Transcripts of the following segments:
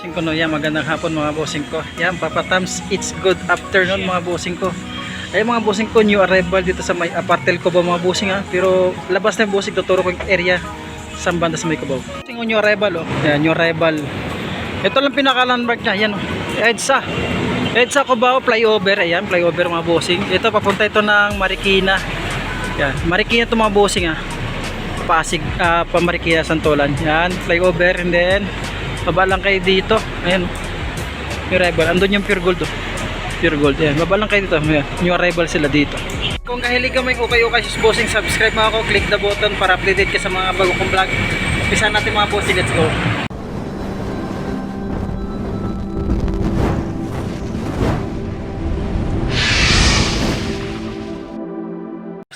Bossing ko no, yan, magandang hapon mga bossing ko. Yan, Papa Tams, it's good afternoon mga bossing ko. Ay mga bossing ko, new arrival dito sa may apartel ko ba mga bossing ha. Pero labas na yung bossing, tuturo ko yung area sa banda sa may Cubao. Bossing ko, new arrival oh. Yan, new arrival. Ito lang pinaka-landmark niya, yan oh. EDSA Cubao flyover, ayan, flyover mga bossing. Ito papunta ito ng Marikina. Yan, Marikina ito mga bossing ha. Pasig, pa Marikina, Santolan. Yan, flyover, and then baba lang kayo dito. Ayan, new arrival. Andun yung pure gold oh. Pure gold, yan. Baba lang kayo dito. Ayan, new arrival sila dito. Kung kahilig ka may ukay-ukay sa bossing, subscribe mo ako, click the button para updated ka sa mga bago kong vlog. Umpisa natin mga bossing, let's go.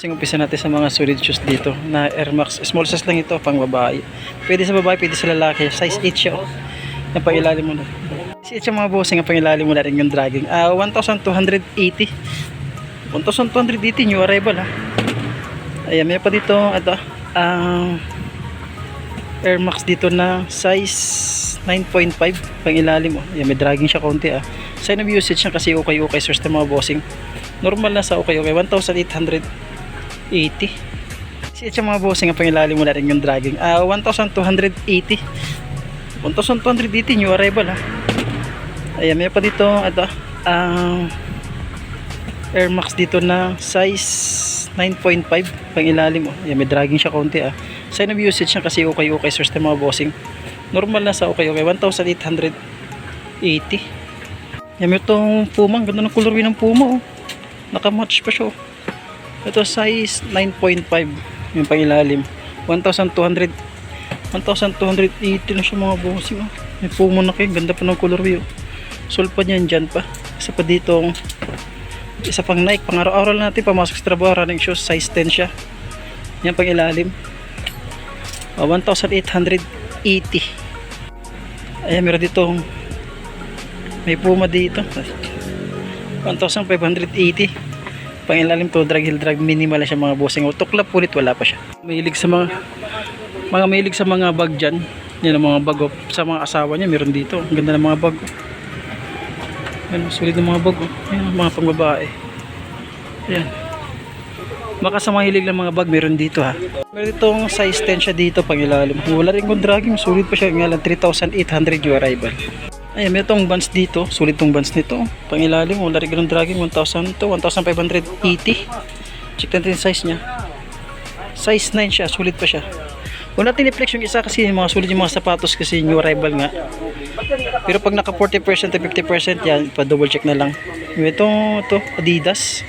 Umpisa natin sa mga solid shoes dito na Air Max. Small size lang ito, pang babae. Pwede sa babae, pwede sa lalaki. Size 8 siya oh. Yung pangilalim mo na. Size 8 mga bossing, ang pangilalim mo na rin yung dragging. 1,280. 1,280 new arrival ha. Ayan, may pa dito ito Air Max dito na size 9.5 pangilalim mo. Ayan, may dragging siya konti ah. Sign of usage niya kasi okay source ng mga bossing. Normal na sa okay 1,880. Siya mga bossing, ang pangilalim mo na rin yung dragging. 1,280. 1,280 new arrival ha. Ayan, may pa dito ito Air Max dito na size 9.5 pangilalim mo. Ayan, may dragging siya konti ah. Sign of usage niya kasi okay source ng mga bossing. Normal na sa okay 1,880. Ayan, may itong Puma. Ganda ng colorway ng Puma oh. Nakamatch pa siya oh. Ito size 9.5 yung pangilalim. 1,280 na siya mga bossing oh. May Puma na kayo, ganda pa ng colorway oh. Sulpa niyan dyan pa. Isa pa dito, isa pang Nike, pang araw-araw natin, pamasok sa trabaho, running shoes, size 10 siya. Yan pangilalim. 1,880. Ayan, meron dito may Puma dito 1,580. Pangilalim to, drag heel drag, minimal siya mga bossing. Tuklap ulit, wala pa siya. Mahilig sa mga mahilig sa mga bag dyan. Yan ang mga bag oh. Sa mga asawa niya meron dito. Ang ganda ng mga bag oh. Yan, sulit ng mga bag oh. Yan, mga pangbabae. Yan. Baka sa mahilig ng mga bag meron dito ha. Meron ditong size 10 siya dito pangilalim. Wala rin kong dragging, sulit pa siya. Ngayon 3,800 yung arrival. Ayan, may itong bands dito. Sulit itong bands nito. Pangilalim, wala rin ganun dragging. 1,000 to 1,580. Check natin yung size nya. Size 9 siya, sulit pa siya. Wala natin i-flex yung isa kasi mga sulit yung mga sapatos kasi new arrival nga. Pero pag naka 40% to 50% yan, pa-double check na lang. Ito Adidas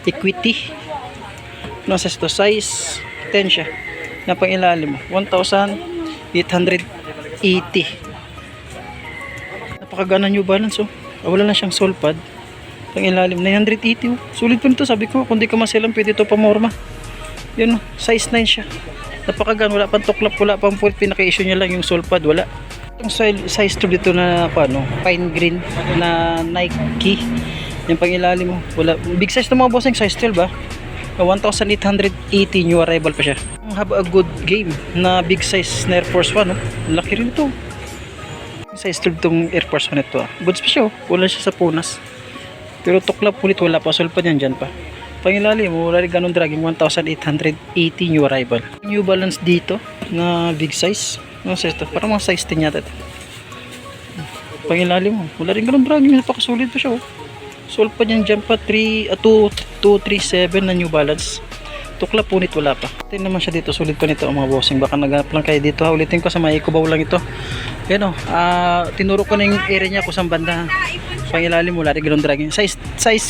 Equity. Ano size to? Size 10 siya. Na pangilalim, 1,880. Napakagana New Balance oh. Wala lang siyang sole pad. Pangilalim 980 oh. Sulit pa nito, sabi ko, kung di ka maselang pwede ito pamorma. Yun oh, size 9 siya. Napakagana, wala pang tuklap, wala pang full. Pinaka-issue niya lang yung sole pad, wala. Yung size 2 dito na paano, pine green na Nike. Yung pangilalim mo, wala. Big size ng mga bossing, size 12 ba? 1,880 new arrival pa siya. Have a good game na big size na Air Force 1 oh. Laki rin ito. Size 12 itong Air Force 1 ito ah. Goods pa siya oh. Wala siya sa punas. Pero tuklap ulit, wala pa. Sulpa niyan dyan pa. Pangilalim, wala rin ganun dragging. 1,880 new arrival. New Balance dito na big size. Ano size ito? Parang mga size 10 yata ito. Pangilalim mo, wala rin ganun dragging. Napakasulit pa siya oh. Sulpa niyan dyan pa. 237 na New Balance. Tuklap punit, wala pa. Ito naman siya dito, sulit pa nito mga bossing. Baka naganap lang kayo dito ha. Ulitin ko sa may Cubao lang ito. Yan o, tinuro ko na yung area niya kung saan banda. Pangilalim mo, lari ganun dragging. Size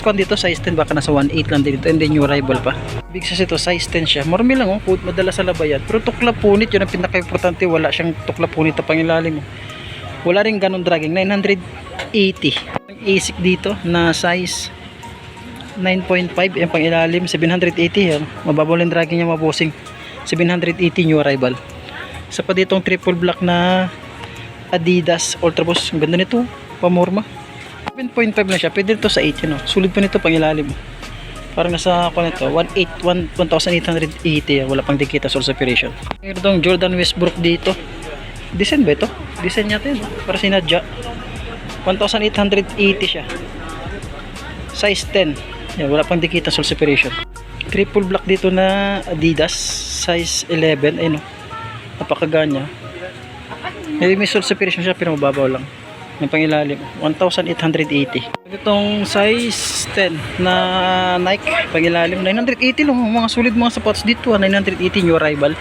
ko dito, size 10, baka nasa 1.8 lang dito. And then new arrival pa. Big size ito, size 10 siya. Marami lang oh, madala sa labayan. Pero tuklap punit, yun ang pinaka-importante. Wala siyang tuklap punit na pangilalim mo. Wala rin ganun dragging. 980. Asic dito na size 9.5 yung pangilalim, 780 yan. Mababaw lang dragging niya mga bossing. 780 new arrival. Isa pa ditong triple black na Adidas Ultra Boost. Ang ganda nito, pamorma. 7.5 na siya, pwede ito sa 8 yun, oh. Sulit pa nito pangilalim. Parang nasa ako nito 1,880. Wala pang dikita source operation. Meron itong Jordan Westbrook dito. Design ba ito? Design natin para sinadya. 1,880 siya. Size 10. Yan, wala pang dikita sole separation. Triple black dito na Adidas, size 11. Ayun, napakaganya. May sole separation siya pero mababaw lang. Yung pangilalim, 1,880. Itong size 10 na Nike, pangilalim, 980 lang. Mga sulit mga sapatos dito, 980 new arrival.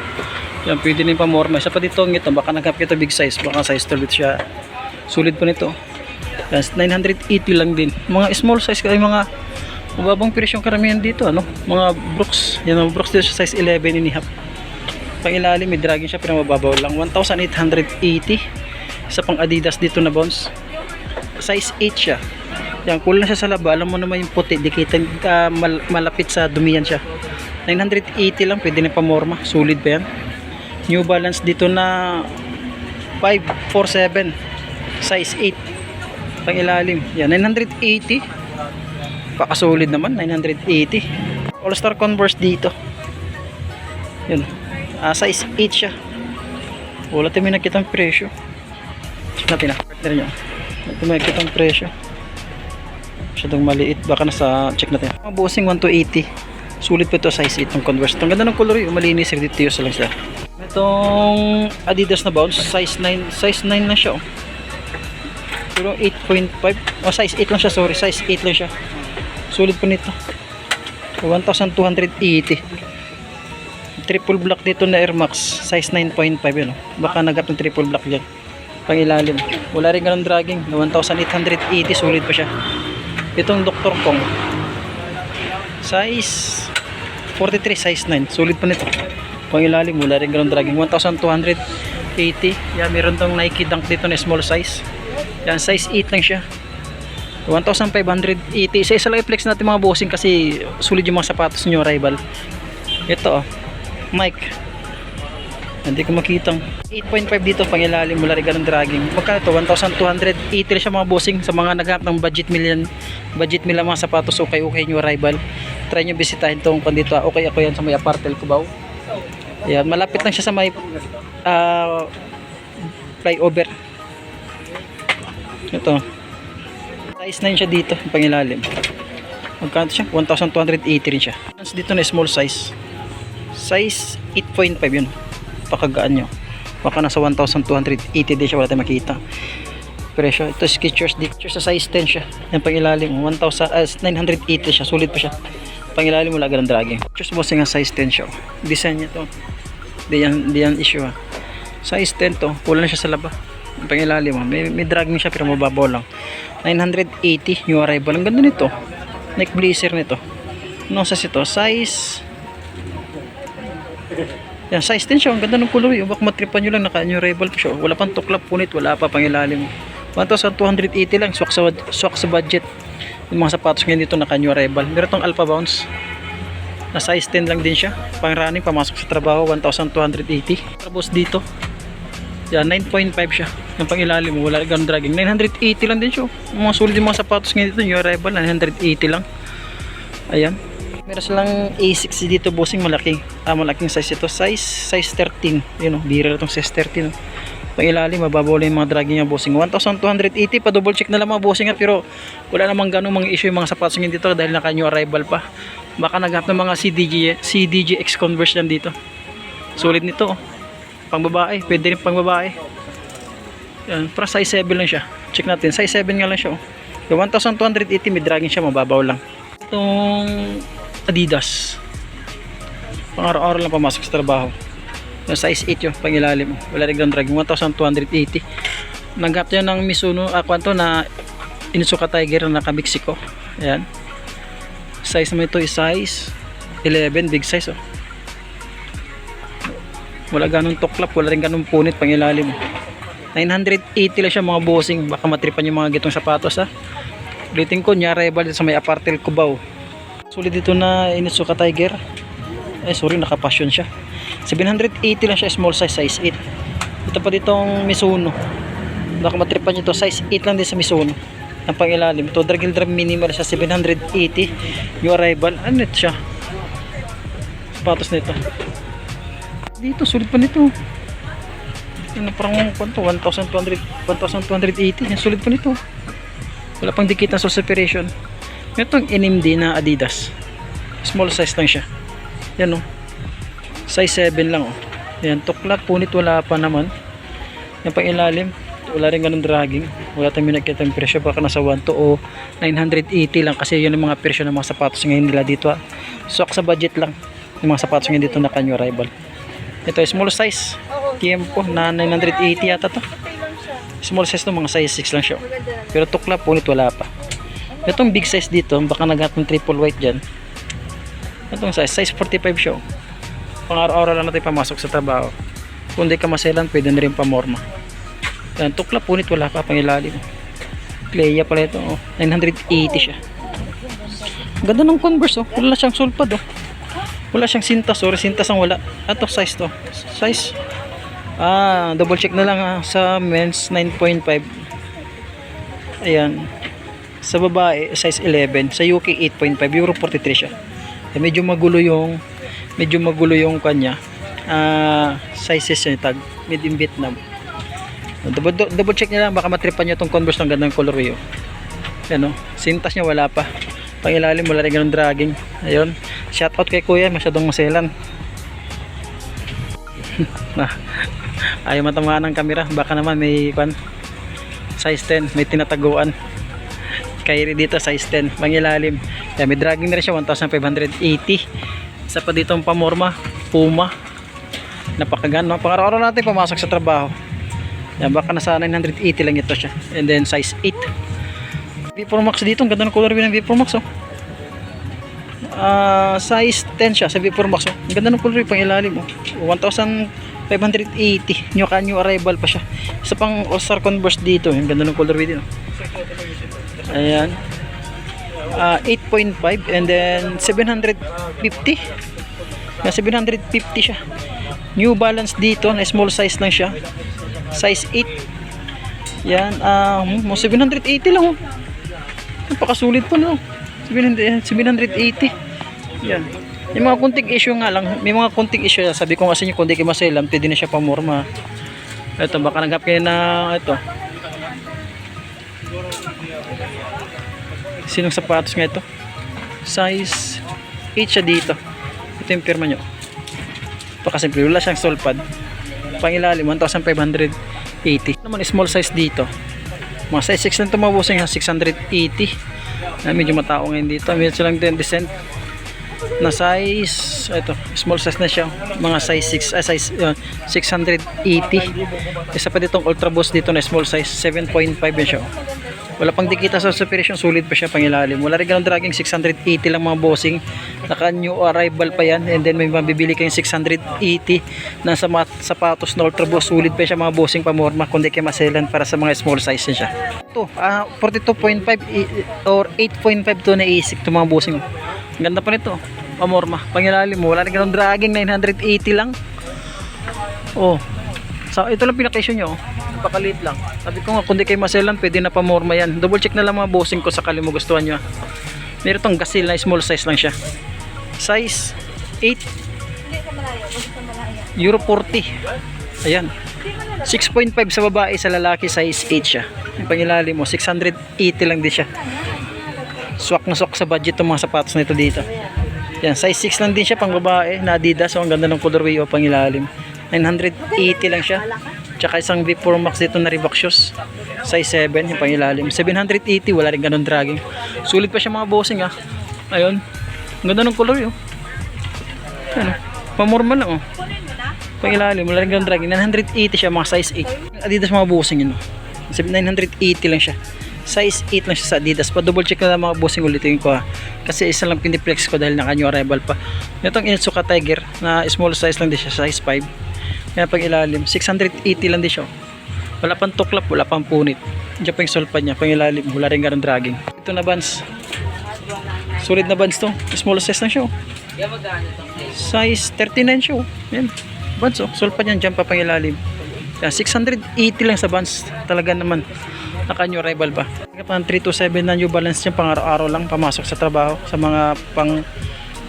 Yan, pwede na yung pamorma. Isa pa dito, baka nagkap kita big size, baka size 12 siya. Sulit pa nito. Yan, 980 lang din. Mga small size, ay mga mababang presyo yung karamihan dito, mga Brooks. Yan, mga Brooks dito sa size 11 and a half. Pangilalim, may dragging siya, pero mababaw lang. 1,880. Isa pang Adidas dito na Bounce, size 8 siya. Yan, cool na siya sa laba. Alam mo naman yung puti, dikitan malapit sa dumiyan siya. 980 lang, pwede na pamorma. Solid pa yan. New Balance dito na 547, size 8, pang ilalim. Yan, 980. Pakasolid naman, 980. All Star Converse dito. Yun, size 8 siya. Wala tayo may nakitang presyo. Check natin partner nyo. Ito may nakitang presyo. Masyadong maliit. Baka nasa check natin. Mga bossing 1,280. Sulit pa ito, size 8 ng Converse. Ang ganda ng color yun. Malinis. Reduce lang siya. Itong Adidas na Bounce, size 9. Size 9 na siya. Pero 8.5. Size 8 lang siya. Sorry. Size 8 lang siya. Sulit pa nito. 1,280. Triple black dito na Air Max, size 9.5 yun. Baka nagap ng triple black dyan. Pangilalim. Wala rin ganun dragging. 1,880. Sulit pa siya. Itong Dr. Kong, size 43, size 9. Sulit pa nito. Pangilalim. Wala rin ganun dragging. 1,280. Yan, meron tong Nike Dunk dito na small size. Yan, size 8 lang siya. 1,580. Isa-isa lang i-flex natin mga bossing kasi sulit yung mga sapatos nyo, rival. Ito Mike, hindi ko makitang 8.5 dito, pangilalim, wala rin ganun dragging. Magkano ito? 1,280 siya mga bossing. Sa mga naghanap ng budget meal mga sapatos, okay nyo rival. Try nyo bisitahin itong dito. Okay ako yan sa may Apartel Cubao. Ayan, malapit lang siya sa may flyover. Ito, size 9 siya dito, pangilalim. Magkano siya? 1,280 rin siya. Dito na small size, size 8.5 yun. Pakagaan nyo. Baka nasa 1,280 din siya. Wala tayong makita presyo. Ito Skechers dito sa size 10 siya. Yan pangilalim 980 siya. Sulit pa siya. Pangilalim wala ganang dragging. Skechers bossing nga size 10 siya. Design niya to. Di yan issue ha. Size 10 to. Pula na siya sa laba. Pangilalim may dragging siya pero mababaw lang. 980 new arrival. Ang ganda nito. Neck blazer nito. Ano sa ito? Size yan, size 10 siya. Ang ganda ng color. Baka matripan nyo lang. Naka-new arrival pa siya. Wala pang tuklap punit. Wala pa pangilalim. 1,280 lang. Swak sa budget. Yung mga sapatos ngayon dito naka-new arrival. Meron itong Alpha Bounce na size 10 lang din siya. Pang running, pamasok sa trabaho. 1,280. Tapos dito yan, 9.5 siya. Yung pangilalim mo. Wala ganun dragging. 980 lang din siya. Mga sulit yung mga sapatos ngayon dito. New arrival. 980 lang. Ayan. Meron silang A6 dito bossing, malaking size ito, size 13. Yun bira itong size 13. Pangilalim, mababaw lang yung mga dragging niya bossing. 1,280 pa, double check na lang mga bossing pero wala namang ganung mga issue yung mga sapatos ngayon dito dahil naka new arrival pa. Baka naghanap ng mga CDG X Converse lang dito. Sulit nito. Pang babae, pwede rin pang babae. Yan, para size 7 lang siya. Check natin, size 7 nga lang siya. Yung 1,280 may dragging siya, mababaw lang. Itong Adidas, pang araw-araw lang pamasok sa trabaho. Yung size 8 yun, pangilalim. Wala rin ganun dragging, 1,280. Nanggap niya ng Mizuno, kwanto na Inusuka Tiger na naka-Mexico. Ayan. Size naman ito is size 11, big size. Wala ganun tuklap, wala rin ganun punit, pangilalim. 980 lang siya mga bossing. Baka matripan yung mga gitong sapatos ha. Ulitin ko, nyari sa may Apartel Cubao. Sulit dito na Inusuka Tiger. Sorry, naka-passion siya. 780 lang siya, small size, size 8. Ito pa ditong Mizuno. Baka matripan nyo ito, size 8 lang din sa Mizuno. Ang pangilalim. Ito, drag minimal siya, 780. New arrival. Ano ito siya? Sapatos nito. Dito, sulit pa nito. Ano parang kwanto, 1,280. Sulit pa nito. Wala pang dikit na separation. Itong NMD na Adidas. Small size lang siya. Yan oh. Size 7 lang oh. Yan, tuklap, punit, wala pa naman. Yan pang ilalim, wala rin ganun dragging. Wala tayong minakita yung presyo, baka nasa 1 to o 980 lang kasi yun yung mga presyo ng mga sapatos ngayon nila dito ah. Swak sa budget lang yung mga sapatos ngayon dito na New Arrival. Ito small size, Tiempo na 980 yata to. Small size to, mga size 6 lang siya. Pero tuklap, punit, wala pa. Itong big size dito, baka naghat ng triple white dyan. Itong size 45 siya. Pang araw-araw lang natin pamasok sa trabaho. Kung di ka maselan, pwede na rin pamorma. Yan, tuklap, punit, wala pa pang ilalim. Cleya pala ito, oh. 980 siya. Ganda ng Converse, oh. Wala siyang sulpad, oh. Wala siyang sintas, or sintas ang wala. Ito, size to. Size. Double check na lang sa men's 9.5. Ayan. Sa babae, size 11. Sa UK, 8.5. Euro 43 siya. Medyo magulo yung kanya. Sizes yung tag. Made in Vietnam. Double check nyo lang, baka matripan nyo itong Converse ng gandang colorway. Yan, sintas nyo wala pa. Pangilalim, wala rin ganun dragging. Ayun, shout out kay kuya, masyadong maselan. Ayaw matamaan ng camera, baka naman may size 10, may tinataguan. Kairi dito size 10, pangilalim. Yan, may dragging na rin siya, 1,580. Isa pa dito ang pamorma, Puma. Napakaganda, pang araw-araw natin pumasok sa trabaho. Yan, baka nasa 980 lang ito siya. And then size 8. V4 Max dito, ang ganda ng color ng V4 Max, oh. Size 10 siya sa V4 Max, oh. Ang ganda ng color, pang ilalim, oh. 1,580. New arrival pa siya. Isa pang All-Star Converse dito, ang ganda ng color dito. Ayan. 8.5 and then 750. Yan, 750 siya. New Balance dito, na small size lang siya. Size 8. Yan, 780 lang, oh. Napakasulit po, no. 780. Yan. Yung mga kunting issue nga lang, may mga kunting issue. Sabi ko kasi nyo, kung di kayo maselam, pwede na siya pamorma. Ito, baka nagap kayo na ito. Sinong sapatos nga ito? Size 8 siya dito. Ito yung pirma nyo. Pakasimple, wala siyang sulpad. Pangilalim, 1,580. Naman small size dito. Mga size 6 lang ito, mabusing 680. Medyo matao ngayon dito. Medyo lang din decent na size. Ito, small size na siya. Mga size 6, size 680. Isa pa ditong Ultra Boost dito na small size, 7.5 yan siya. Wala pang dikita sa separation, sulit pa siya pangilalim. Wala rin ganun dragging, 680 lang mga bossing. Naka new arrival pa yan. And then may mabibili kayong 680 na sapatos na Ultra Boost. Sulit pa siya mga bossing pamorma, kundi kayo maselan para sa mga small size siya. Ito, 42.5 or 8.5 to na isik to mga bossing. Ang ganda pa nito, pamorma, pangilalim mo. Wala rin ganun dragging, 980 lang. Oh, so ito lang pinakasyon nyo, napakalit lang. Sabi ko nga, kung di kayo maselan, pwede na pamorma yan. Double check na lang mga bossing ko sakali mo gustuhan nyo. Meron tong Gazelle na small size lang siya. Size 8. Euro 40. Ayan. 6.5 sa babae, sa lalaki size 8 siya. Yung pangilalim mo, 680 lang din siya. Swak na swak sa budget ng mga sapatos na ito dito. Yan, size 6 lang din siya pang babae na Adidas. So ang ganda ng colorway o pangilalim. 980 lang siya. Tsaka isang V4 Max dito na Reebok shoes. Size 7, yung pangilalim. 780, wala rin ganun dragging. Sulit pa siya mga bossing ah. Ayun. Ang ganda ng color yun. Ano, pamorma lang oh. Pangilalim, wala rin ganun dragging. 980 siya, mga size 8. Adidas mga bossing yun oh. 980 lang siya. Size 8 lang siya sa Adidas. Pa double check na lang mga bossing, ulitin ko ha. Kasi isa lang piniplex ko dahil naka new arrival pa. Itong Insuka Tiger na small size lang din siya, size 5. Kaya pag ilalim, 680 lang din siya. Wala pang tuklap, wala pang punit. Diyan pa yung sulpad niya, pang ilalim, wala rin ganun dragging. Ito na Vans. Solid na Vans to. Small size lang siya. Size 39 siya. Yan. Vans oh, sulpad niyan, diyan pa pang ilalim. Yan, 680 lang sa Vans. Talaga naman. Naka new arrival pa. Pang 327 na New Balance niya, pang araw-araw lang pamasok sa trabaho. Sa mga pang,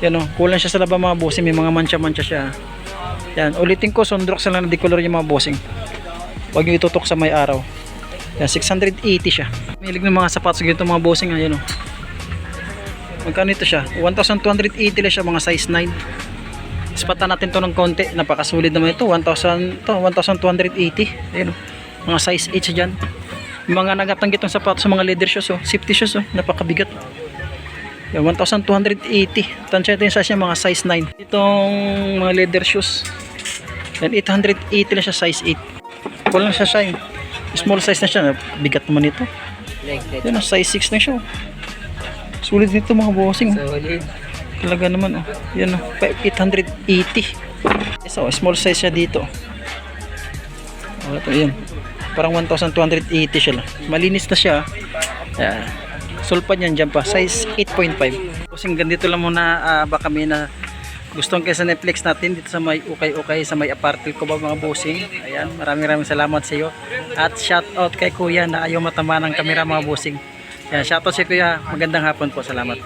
yan o, kulang siya sa laba mga bossing, may mga mancha-mancha siya. Yan, ulitin ko, Sondrox lang na decolor yung mga bossing. Huwag nyo itutok sa may araw. Yan, 680 siya. Mahilig ng mga sapatos ganito mga bossing. Ayan o. Magkano ito siya? 1,280 lang siya, mga size 9. Ispatan natin to ng konti. Napakasulit naman ito. 1,280. Ayan o. Mga size 8 siya dyan. Yung mga nagatanggit ng sapatos sa mga leather shoes o. Safety shoes o. Napakabigat. Yan, 1,280. Tansya ito yung size niya, mga size 9. Itong mga leather shoes. Yan, 880 lang siya, size 8. Kulang siya siya. Small size na siya. Bigat naman ito. Yan, size 6 na siya. Sulit nito mga bossing. Solid. Talaga naman oh. Yan oh, 880. So, small size siya dito. Oh, ito yan. Parang 1,280 siya lang. Malinis na siya. Ayan. Sulpan yan dyan pa. Size 8.5. Bossing, ganito lang muna. Baka may na gustong kaysa Netflix natin dito sa may ukay-ukay, sa may apartment ko ba mga bossing. Ayan. Maraming salamat sa iyo. At shout out kay kuya na ayaw matama ng kamera mga bossing. Yan, shoutout si kuya. Magandang hapon po. Salamat.